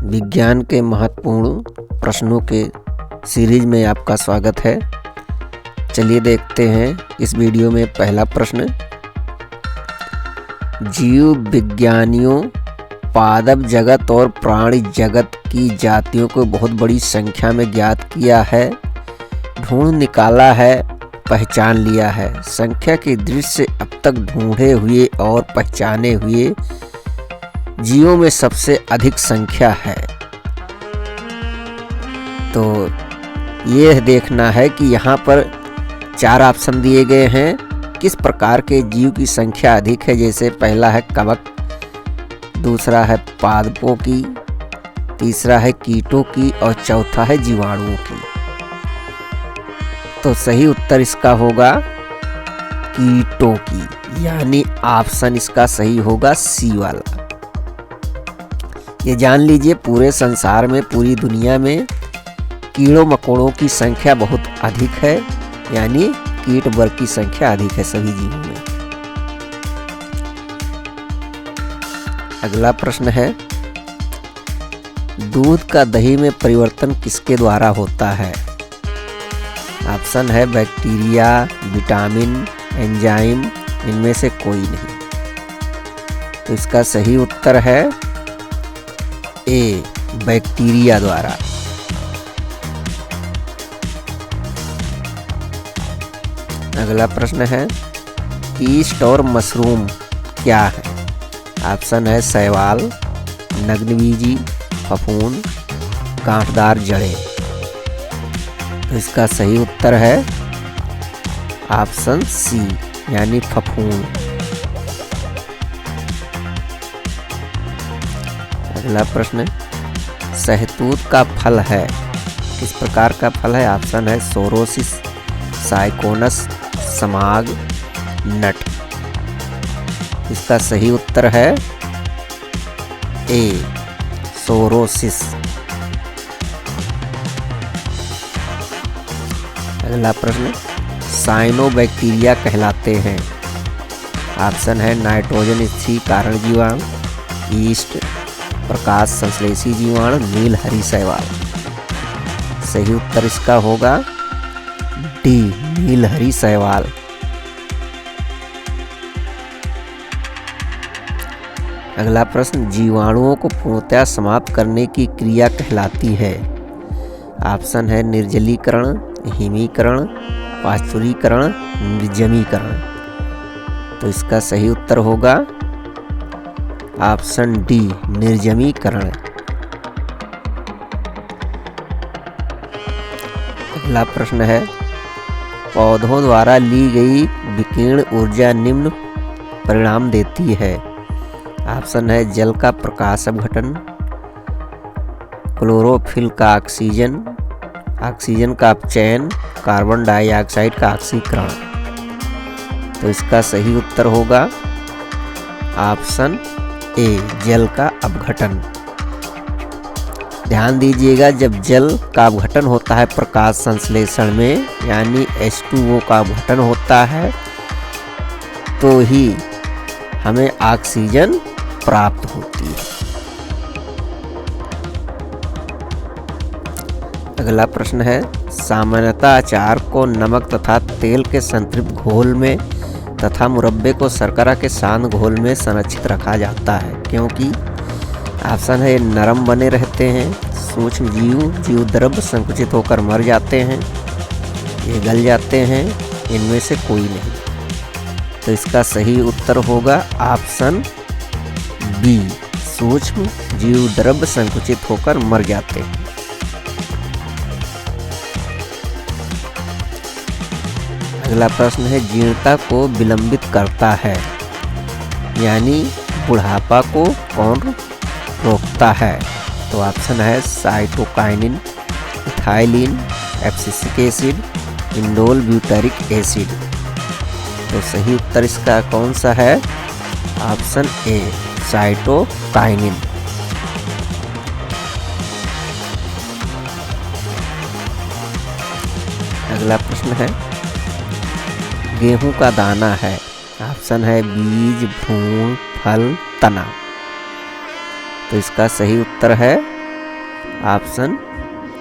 विज्ञान के महत्वपूर्ण प्रश्नों के सीरीज में आपका स्वागत है। चलिए देखते हैं इस वीडियो में पहला प्रश्न। जीव विज्ञानियों पादप जगत और प्राणी जगत की जातियों को बहुत बड़ी संख्या में ज्ञात किया है, ढूंढ निकाला है, पहचान लिया है। संख्या की दृष्टि से अब तक ढूंढे हुए और पहचाने हुए जीवों में सबसे अधिक संख्या है। तो ये देखना है कि यहाँ पर 4 ऑप्शन दिए गए हैं, किस प्रकार के जीव की संख्या अधिक है। जैसे पहला है कवक, दूसरा है पादपों की, तीसरा है कीटों की और चौथा है जीवाणुओं की। तो सही उत्तर इसका होगा कीटों की, यानी ऑप्शन इसका सही होगा सी वाला। ये जान लीजिए पूरे संसार में, पूरी दुनिया में कीड़ों मकोड़ों की संख्या बहुत अधिक है, यानी कीट वर्ग की संख्या अधिक है सभी जीवों में। अगला प्रश्न है, दूध का दही में परिवर्तन किसके द्वारा होता है। ऑप्शन है बैक्टीरिया, विटामिन, एंजाइम, इनमें से कोई नहीं। तो इसका सही उत्तर है ए, बैक्टीरिया द्वारा। अगला प्रश्न है, ईस्ट और मशरूम क्या है। ऑप्शन है शैवाल, नग्नबीजी, फफूंद, गांठदार जड़ें। तो इसका सही उत्तर है ऑप्शन सी, यानी फफूंद। अगला प्रश्न, शहतूत का फल है, किस प्रकार का फल है। ऑप्शन है सोरोसिस, साइकोनस, समाग, नट। इसका सही उत्तर है ए, सोरोसिस। अगला प्रश्न, साइनोबैक्टीरिया कहलाते हैं। ऑप्शन है नाइट्रोजन स्थिर कारण जीवाणु, ईस्ट, प्रकाश संश्लेषी जीवाणु, नील हरी शैवाल। सही उत्तर इसका होगा डी, नील हरी शैवाल। अगला प्रश्न, जीवाणुओं को पूर्णतः समाप्त करने की क्रिया कहलाती है। ऑप्शन है निर्जलीकरण, हिमीकरण, पाश्चुरीकरण, निर्जमीकरण। तो इसका सही उत्तर होगा ऑप्शन डी, निर्जमीकरण। अगला प्रश्न है, पौधों द्वारा ली गई विकिरण ऊर्जा निम्न परिणाम देती है। ऑप्शन है जल का प्रकाश अपघटन, क्लोरोफिल का ऑक्सीजन, ऑक्सीजन का अपचयन, कार्बन डाइऑक्साइड का ऑक्सीकरण। तो इसका सही उत्तर होगा ऑप्शन ए, जल का अपघटन। ध्यान दीजिएगा, जब जल का अपघटन होता है प्रकाश संश्लेषण में, यानी H2O का अपघटन होता है, तो ही हमें ऑक्सीजन प्राप्त होती है। अगला प्रश्न है, सामान्यतः अचार को नमक तथा तेल के संतृप्त घोल में तथा मुरब्बे को शर्करा के शांत घोल में संरक्षित रखा जाता है, क्योंकि ऑप्शन है नरम बने रहते हैं, सूक्ष्म जीव द्रव्य संकुचित होकर मर जाते हैं, ये गल जाते हैं, इनमें से कोई नहीं। तो इसका सही उत्तर होगा ऑप्शन बी, सूक्ष्म जीव द्रव्य संकुचित होकर मर जाते हैं। अगला प्रश्न है, जीर्णता को विलंबित करता है, यानी बुढ़ापा को कौन रोकता है। तो ऑप्शन है cytokinin, ethylene, abscisic acid, indole butyric acid. तो सही उत्तर इसका कौन सा है। Option A, cytokinin. अगला प्रश्न है, गेहूं का दाना है। ऑप्शन है बीज, भ्रूण, फल, तना। तो इसका सही उत्तर है ऑप्शन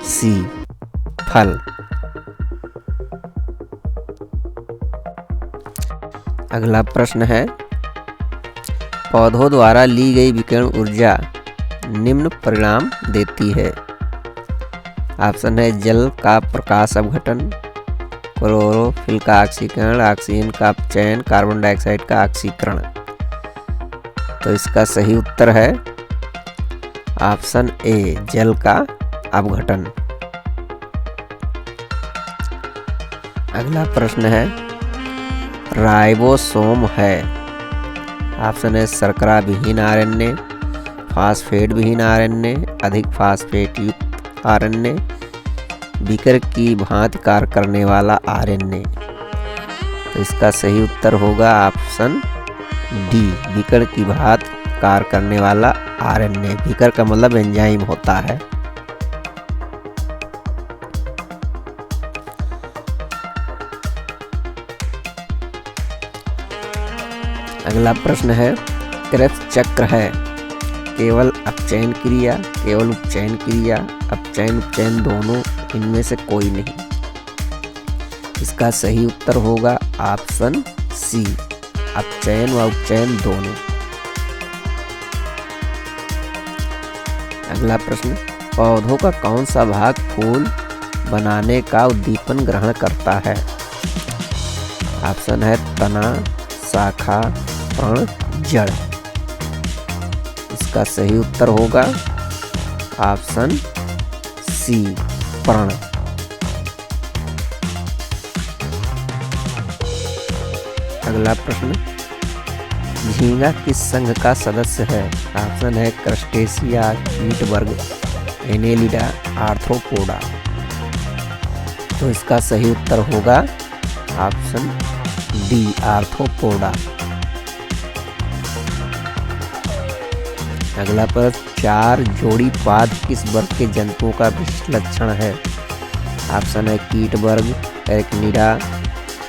सी फल। अगला प्रश्न है, पौधों द्वारा ली गई विकिरण ऊर्जा निम्न परिणाम देती है। ऑप्शन है जल का प्रकाश अपघटन, क्लोरोफिल का ऑक्सीकरण, ऑक्सीजन का अपचयन, कार्बन डाइऑक्साइड का ऑक्सीकरण। तो इसका सही उत्तर है ऑप्शन ए जल का अपघटन। अगला प्रश्न है, राइबोसोम है। ऑप्शन है शर्करा विहीन आरएनए, फास्फेट विहीन आरएनए, अधिक फास्फेट युक्त आरएनए, विकर की भांति कार्य करने वाला आरएनए। तो इसका सही उत्तर होगा ऑप्शन डी विकर की भांति कार्य करने वाला आरएनए। विकर का मतलब एंजाइम होता है। अगला प्रश्न है, क्रेब्स चक्र है केवल अपचयन क्रिया, केवल उपचयन क्रिया, अपचयन उपचयन दोनों, इनमें से कोई नहीं। इसका सही उत्तर होगा ऑप्शन सी अपचयन व उपचयन दोनों। अगला प्रश्न, पौधों का कौन सा भाग फूल बनाने का उद्दीपन ग्रहण करता है। ऑप्शन है तना, शाखा, प्रण, जड़। इसका सही उत्तर होगा ऑप्शन सी प्रण। अगला प्रश्न, झींगा किस संघ का सदस्य है। ऑप्शन है क्रस्टेशिया, कीट वर्ग, एनेलिडा, आर्थ्रोपोडा। तो इसका सही उत्तर होगा ऑप्शन डी आर्थ्रोपोडा। अगला प्रश्न, 4 जोड़ी पाद किस वर्ग के जंतुओं का विशिष्ट लक्षण है। ऑप्शन है कीट वर्ग, एरेक्निडा,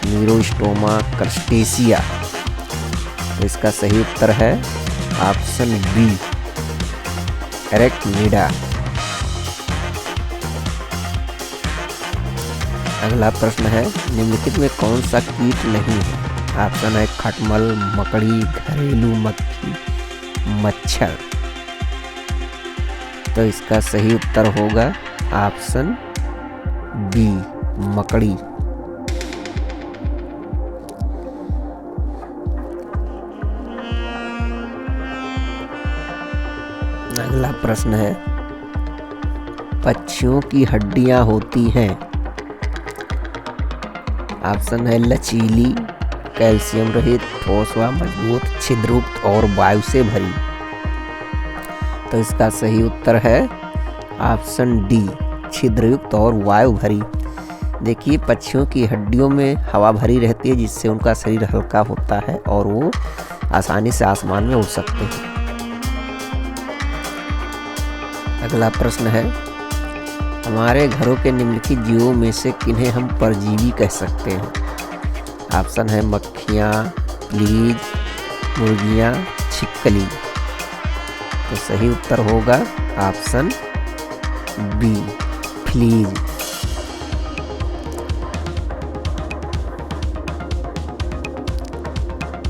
मीरोस्टोमा, क्रस्टेशिया। तो इसका सही उत्तर है ऑप्शन बी एरेक्निडा। अगला प्रश्न है, निम्नलिखित में कौन सा कीट नहीं है। ऑप्शन है खटमल, मकड़ी, घरेलू मक्खी, मच्छर। तो इसका सही उत्तर होगा ऑप्शन बी मकड़ी। अगला प्रश्न है, पक्षियों की हड्डियां होती हैं। ऑप्शन है लचीली, कैल्शियम रहित, ठोस व मजबूत, छिद्रयुक्त और वायु से भरी। तो इसका सही उत्तर है ऑप्शन डी छिद्रयुक्त और वायु भरी। देखिए पक्षियों की हड्डियों में हवा भरी रहती है जिससे उनका शरीर हल्का होता है और वो आसानी से आसमान में उड़ सकते हैं। अगला प्रश्न है, हमारे घरों के निम्नलिखित जीवों में से किन्हें हम परजीवी कह सकते हैं। ऑप्शन है मक्खियाँ, फ्लीज, मुर्गियाँ, छिपकली। तो सही उत्तर होगा ऑप्शन बी फ्लीज।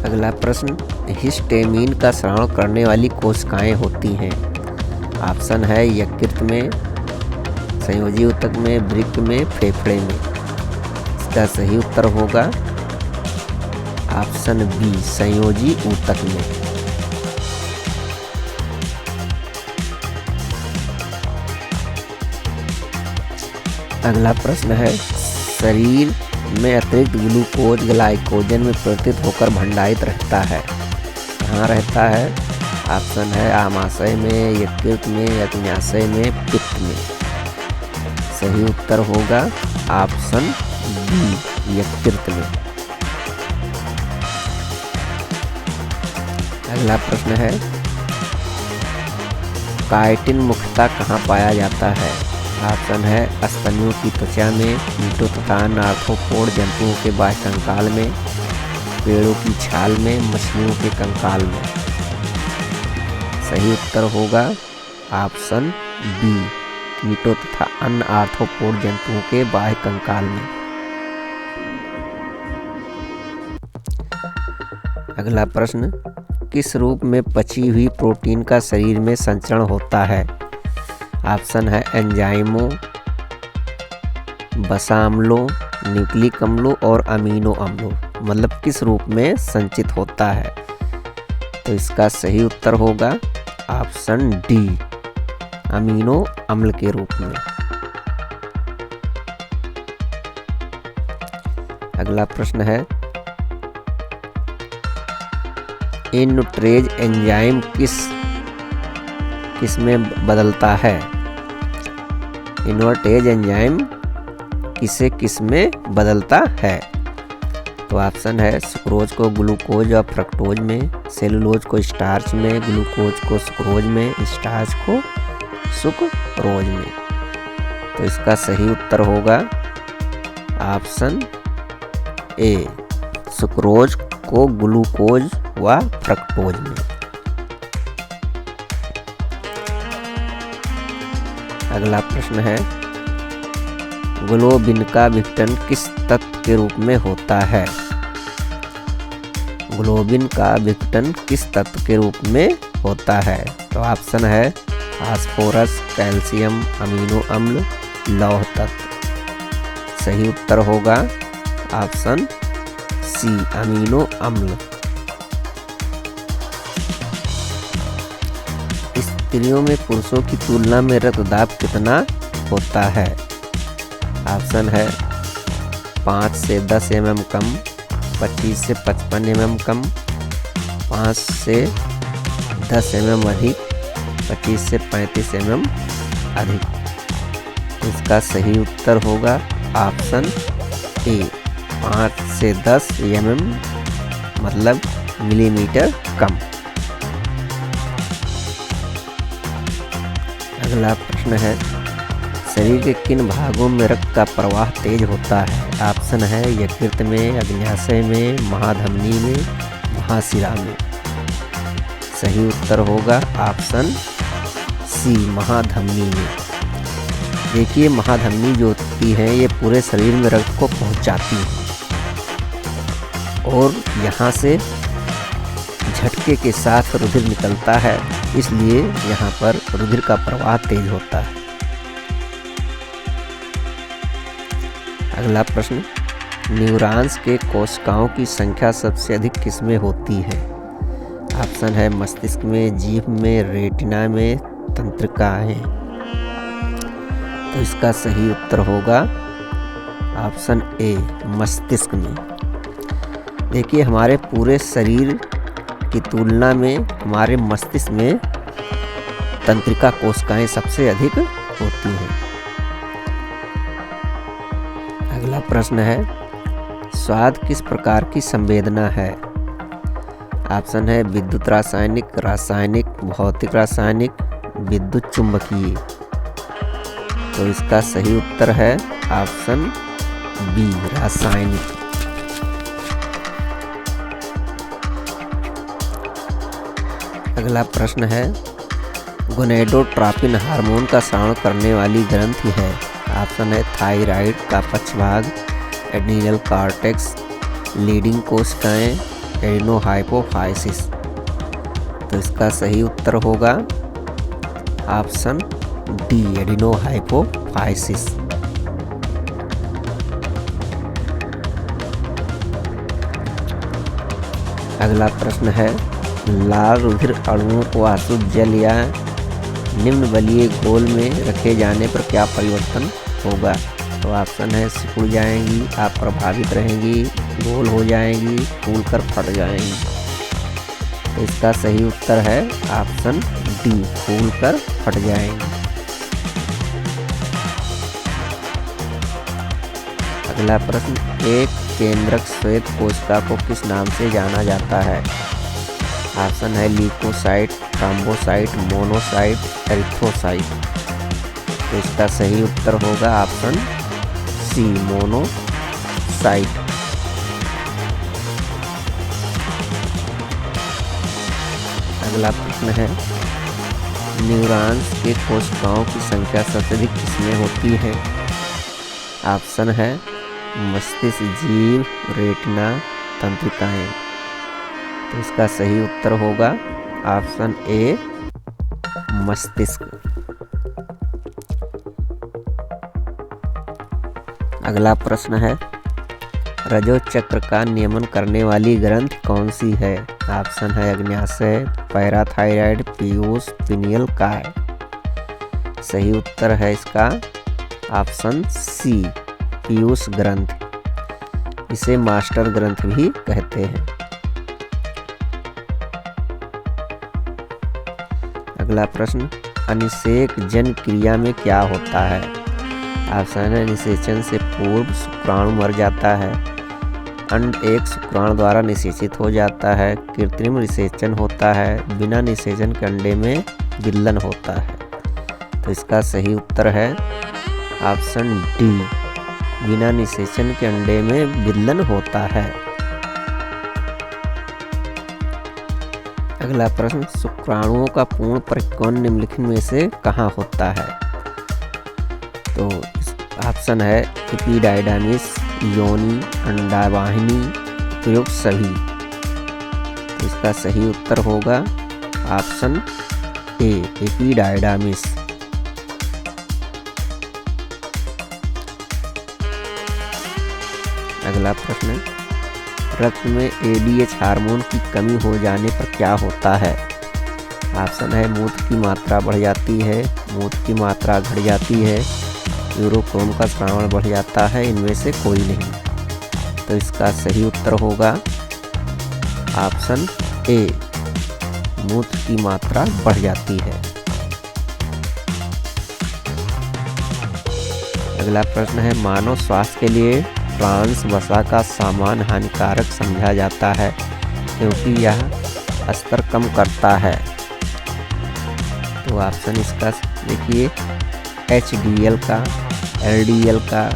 अगला प्रश्न, हिस्टेमिन का स्राव करने वाली कोशिकाएं होती हैं। ऑप्शन है यकृत में, संयोजी ऊतक में, वृक्क में, फेफड़े में। इसका सही उत्तर होगा ऑप्शन बी संयोजी ऊतक में। अगला प्रश्न है, शरीर में अतिरिक्त ग्लूकोज ग्लाइकोजन में परिवर्तित होकर भंडारित रहता है। कहाँ रहता है? ऑप्शन है आमाशय में, यकृत में, अग्न्याशय में, पित्त में। सही उत्तर होगा ऑप्शन बी यकृत में। अगला प्रश्न है, काइटिन मुख्यतः कहाँ पाया जाता है? ऑप्शन है स्तनियों की त्वचा में, कीटों तथा आर्थ्रोपोड जंतुओं के बाह्य कंकाल में, पेड़ों की छाल में, मछलियों के कंकाल में। सही उत्तर होगा ऑप्शन बी कीटों तथा अन्य आर्थ्रोपोड जंतुओं के बाह्य कंकाल में। अगला प्रश्न, किस रूप में पची हुई प्रोटीन का शरीर में संचरण होता है? ऑप्शन है एंजाइमों, वसा अम्लों, न्यूक्लिक अम्लों और अमीनो अम्लों। मतलब किस रूप में संचित होता है? तो इसका सही उत्तर होगा ऑप्शन डी, अमीनो अम्ल के रूप में। अगला प्रश्न है, इन्वर्टेज एंजाइम किस में बदलता है? इन्वर्टेज एंजाइम किस में बदलता है? तो ऑप्शन है सुक्रोज को ग्लूकोज और फ्रक्टोज में, सेलुलोज को स्टार्च में, ग्लूकोज को सुक्रोज में, स्टार्च को सुक्रोज में। तो इसका सही उत्तर होगा ऑप्शन ए, सुक्रोज को ग्लूकोज व फ्रक्टोज में। अगला प्रश्न है, ग्लोबिन का विघटन किस तत्व के रूप में होता है? ग्लोबिन का विघटन किस तत्व के रूप में होता है? तो ऑप्शन है फास्फोरस, कैल्शियम, अमीनो अम्ल, लौह तत्व। सही उत्तर होगा ऑप्शन सी, अमीनो अम्ल। स्त्रियों में पुरुषों की तुलना में रक्तदाब कितना होता है? ऑप्शन है 5 से 10 mm कम, 25 से 55 mm कम, 5 से 10 mm अधिक, 25 से 35 mm अधिक। इसका सही उत्तर होगा ऑप्शन ए, 5 से 10 mm मतलब मिलीमीटर कम। अगला प्रश्न है, शरीर के किन भागों में रक्त का प्रवाह तेज होता है? ऑप्शन है यकृत में, अग्न्याशय में, महाधमनी में, महाशिरा में। सही उत्तर होगा ऑप्शन सी, महाधमनी में। देखिए महाधमनी जो होती है ये पूरे शरीर में रक्त को पहुंचाती है और यहाँ से झटके के साथ रुधिर निकलता है, इसलिए यहाँ पर रुधिर का प्रवाह तेज होता है। अगला प्रश्न, न्यूरॉन्स के कोशिकाओं की संख्या सबसे अधिक किसमें होती है? ऑप्शन है मस्तिष्क में, जीभ में, रेटिना में, तंत्रिकाएं। तो इसका सही उत्तर होगा ऑप्शन ए, मस्तिष्क में। देखिए हमारे पूरे शरीर की तुलना में हमारे मस्तिष्क में तंत्रिका कोशिकाएं सबसे अधिक होती हैं। अगला प्रश्न है, स्वाद किस प्रकार की संवेदना है? ऑप्शन है विद्युत रासायनिक, रासायनिक, भौतिक रासायनिक, विद्युत चुंबकीय। तो इसका सही उत्तर है ऑप्शन बी, रासायनिक। अगला प्रश्न है, गोनेडोट्रोपिन हार्मोन का स्राव करने वाली ग्रंथि है? ऑप्शन है थायराइड का पक्षभाग, एड्रिनल कॉर्टेक्स, लीडिंग कोशिकाएं, एडिनोहाइपोफाइसिस। तो इसका सही उत्तर होगा ऑप्शन डी, एडिनोहाइपोफाइसिस। अगला प्रश्न है, लाल रुधिर अणुओं को अशुद्ध जल या निम्न बलीय घोल में रखे जाने पर क्या परिवर्तन होगा? तो ऑप्शन है सिकुड़ जाएंगी, अप्रभावित रहेंगी, गोल हो जाएंगी, फूलकर फट जाएंगी। तो इसका सही उत्तर है ऑप्शन डी, फूलकर फट जाएंगी। अगला प्रश्न, एक केंद्रक श्वेत कोशिका को किस नाम से जाना जाता है? ऑप्शन है ल्यूकोसाइट, थ्रोम्बोसाइट, मोनोसाइट, एरिथ्रोसाइट। तो इसका सही उत्तर होगा ऑप्शन सी, मोनोसाइट। अगला प्रश्न है, न्यूरॉन्स के कोशिकाओं की संख्या सबसे अधिक किसमें होती है? ऑप्शन है मस्तिष्क, जीव, रेटिना, तंत्रिकाएं। तो इसका सही उत्तर होगा ऑप्शन ए, मस्तिष्क। अगला प्रश्न है, रजो चक्र का नियमन करने वाली ग्रंथि कौन सी है? ऑप्शन है अग्न्याशय, पैराथायराइड, पीयूष, पिनियल काय। सही उत्तर है इसका ऑप्शन सी, पीयूष ग्रंथि। इसे मास्टर ग्रंथि भी कहते हैं। अगला प्रश्न, अनिषेक जन क्रिया में क्या होता है? ऑप्शन है निषेचन से पूर्व शुक्राणु मर जाता है, अंड एक शुक्राणु द्वारा निषेचित हो जाता है, कृत्रिम निषेचन होता है, बिना निषेचन के अंडे में विलयन होता है। तो इसका सही उत्तर है ऑप्शन डी, बिना निषेचन के अंडे में विलयन होता है। अगला प्रश्न, शुक्राणुओं का पूर्ण परिकोण निम्नलिखित में से कहाँ होता है? तो ऑप्शन है एपिडाइडामिस, योनि, अंडावाहिनी, उपयुक्त सभी। तो इसका सही उत्तर होगा ऑप्शन ए, एपिडाइडामिस। अगला प्रश्न, रक्त में एडीएच हार्मोन की कमी हो जाने पर क्या होता है? ऑप्शन है मूत्र की मात्रा बढ़ जाती है, मूत्र की मात्रा घट जाती है, यूरोक्रोम का स्रावण बढ़ जाता है, इनमें से कोई नहीं। तो इसका सही उत्तर होगा ऑप्शन ए, मूत्र की मात्रा बढ़ जाती है। अगला प्रश्न है, मानव स्वास्थ्य के लिए ट्रांस वसा का सामान हानिकारक समझा जाता है क्योंकि यह स्तर कम करता है। तो ऑप्शन इसका देखिए, HDL का, LDL का,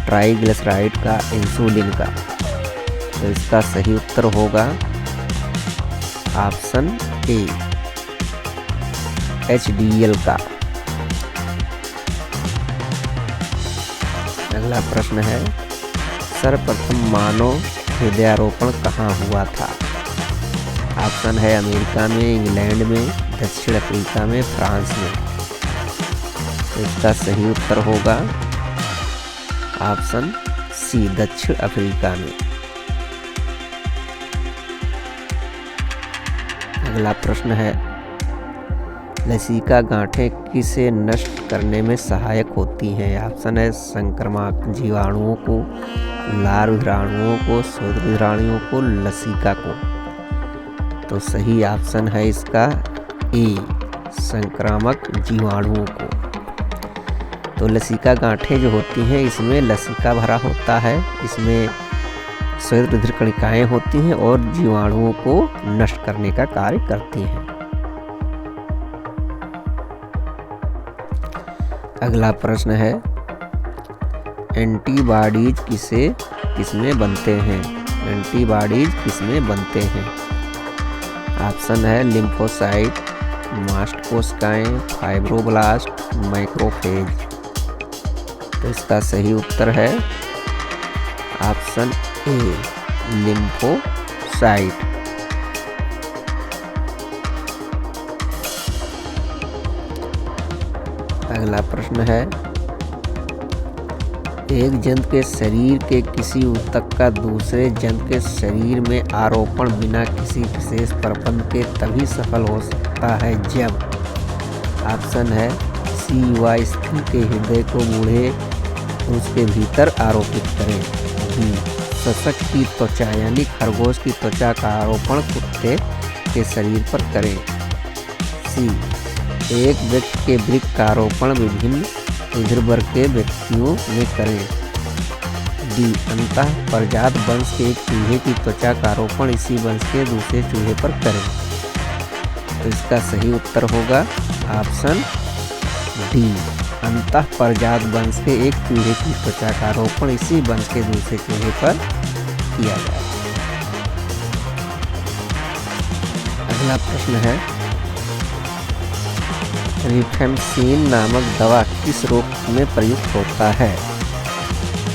ट्राइग्लिसराइड का, इंसुलिन का। तो इसका सही उत्तर होगा ऑप्शन ए, HDL का। अगला प्रश्न है, सर्वप्रथम मानव हृदयारोपण कहाँ हुआ था? ऑप्शन है अमेरिका में, इंग्लैंड में, दक्षिण अफ्रीका में, फ्रांस में। तो इसका सही उत्तर होगा ऑप्शन सी, दक्षिण अफ्रीका में। अगला प्रश्न है, लसिका गांठें किसे नष्ट करने में सहायक होती हैं? ऑप्शन है संक्रामक जीवाणुओं को, लार विषाणुओं को, शोध विषाणुओं को, लसिका को। तो सही ऑप्शन है इसका ए, संक्रामक जीवाणुओं को। तो लसिका गांठें जो होती हैं इसमें लसिका भरा होता है, इसमें श्वेत रुधिर कणिकाएं होती हैं और जीवाणुओं को नष्ट करने का कार्य करती हैं। अगला प्रश्न है, एंटीबॉडीज किसमें बनते हैं? एंटीबॉडीज किसमें बनते हैं? ऑप्शन है लिम्फोसाइट, मास्ट कोशिकाएं, फाइब्रोब्लास्ट, मैक्रोफेज। तो इसका सही उत्तर है ऑप्शन ए, लिम्फोसाइट। अगला प्रश्न है, एक जंतु के शरीर के किसी ऊतक का दूसरे जंतु के शरीर में आरोपण बिना किसी विशेष प्रबंध के तभी सफल हो सकता है जब। ऑप्शन है सी, युवा स्त्री के हृदय को बूढ़े उसके भीतर आरोपित करें, बी, शशक की त्वचा यानी खरगोश की त्वचा का आरोपण कुत्ते के शरीर पर करें, सी, एक व्यक्ति के वृक्क का आरोपण विभिन्न रुधिर वर्ग के व्यक्तियों में करें, डी, अंतः परजात वंश के एक चूहे की त्वचा का आरोपण इसी वंश के दूसरे चूहे पर करें। तो इसका सही उत्तर होगा ऑप्शन डी, अंतः परजात वंश के एक चूहे की त्वचा का आरोपण इसी वंश के दूसरे चूहे पर किया जाए। अगला प्रश्न है, रिफेम्पसिन नामक दवा किस रोग में प्रयुक्त होता है?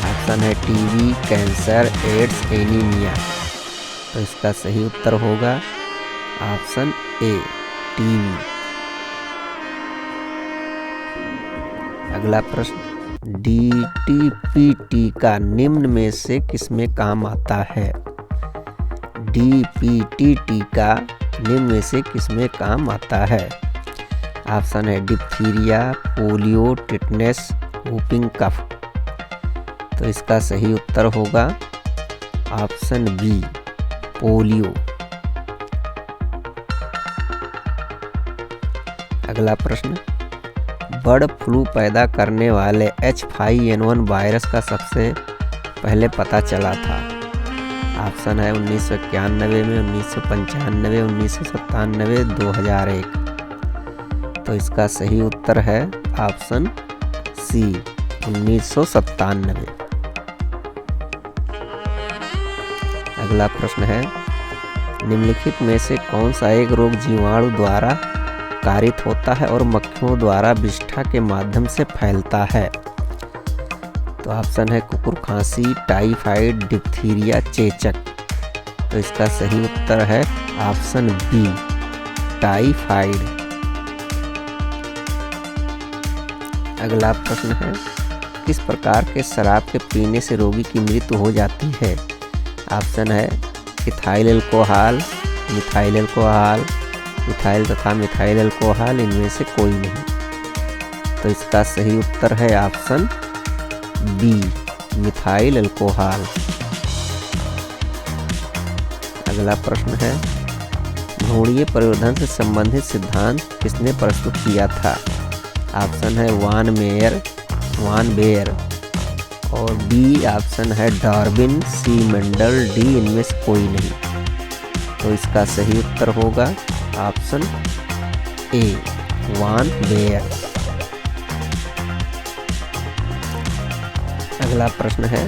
ऑप्शन है टीबी, कैंसर, एड्स, एनीमिया। तो इसका सही उत्तर होगा ऑप्शन ए, टीबी। अगला प्रश्न, डीपीटी का निम्न में से किसमें काम आता है? डीपीटी का निम्न में से किसमें काम आता है? ऑप्शन है diphtheria, polio, tetanus, whooping cough. तो इसका सही उत्तर होगा ऑप्शन बी, पोलियो। अगला प्रश्न, बर्ड फ्लू पैदा करने वाले H5N1 वायरस का सबसे पहले पता चला था? ऑप्शन है 1991 में, 1995, 1997, 2001। तो इसका सही उत्तर है ऑप्शन सी, 1997। अगला प्रश्न है, निम्नलिखित में से कौन सा एक रोग जीवाणु द्वारा कारित होता है और मक्खियों द्वारा विष्ठा के माध्यम से फैलता है? तो ऑप्शन है कुकुर खांसी, टाइफाइड, डिप्थीरिया, चेचक। तो इसका सही उत्तर है ऑप्शन बी, टाइफाइड। अगला प्रश्न है, किस प्रकार के शराब के पीने से रोगी की मृत्यु हो जाती है? ऑप्शन है ethyl alcohol, methyl alcohol, methyl तथा मिथाइल अल्कोहल, इनमें से कोई नहीं। तो इसका सही उत्तर है ऑप्शन बी, मिथाइल अल्कोहल। अगला प्रश्न है, भ्रूणीय परिवर्धन से संबंधित सिद्धांत किसने प्रस्तुत किया था? ऑप्शन है वान बेयर और बी ऑप्शन है डार्विन, सी मेंडल, डी इनमें से कोई नहीं। तो इसका सही उत्तर होगा ऑप्शन ए, वान बेयर। अगला प्रश्न है,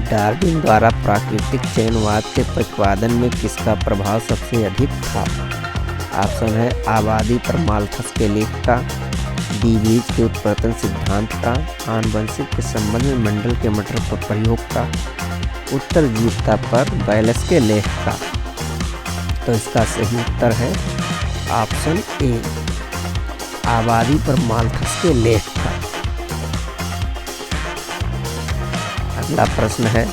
डार्विन द्वारा प्राकृतिक चयनवाद के प्रतिपादन में किसका प्रभाव सबसे अधिक था? ऑप्शन है आबादी पर माल्थस के लेख का, डी बीज के उत्परिवर्तन सिद्धांत का, आनुवंशिक के संबंध में मंडल के मटर पर प्रयोग का, उत्तरजीविता पर बैलेस के लेख का। तो इसका सही उत्तर है ऑप्शन ए, आबादी पर माल्थस के लेख का। अगला प्रश्न है,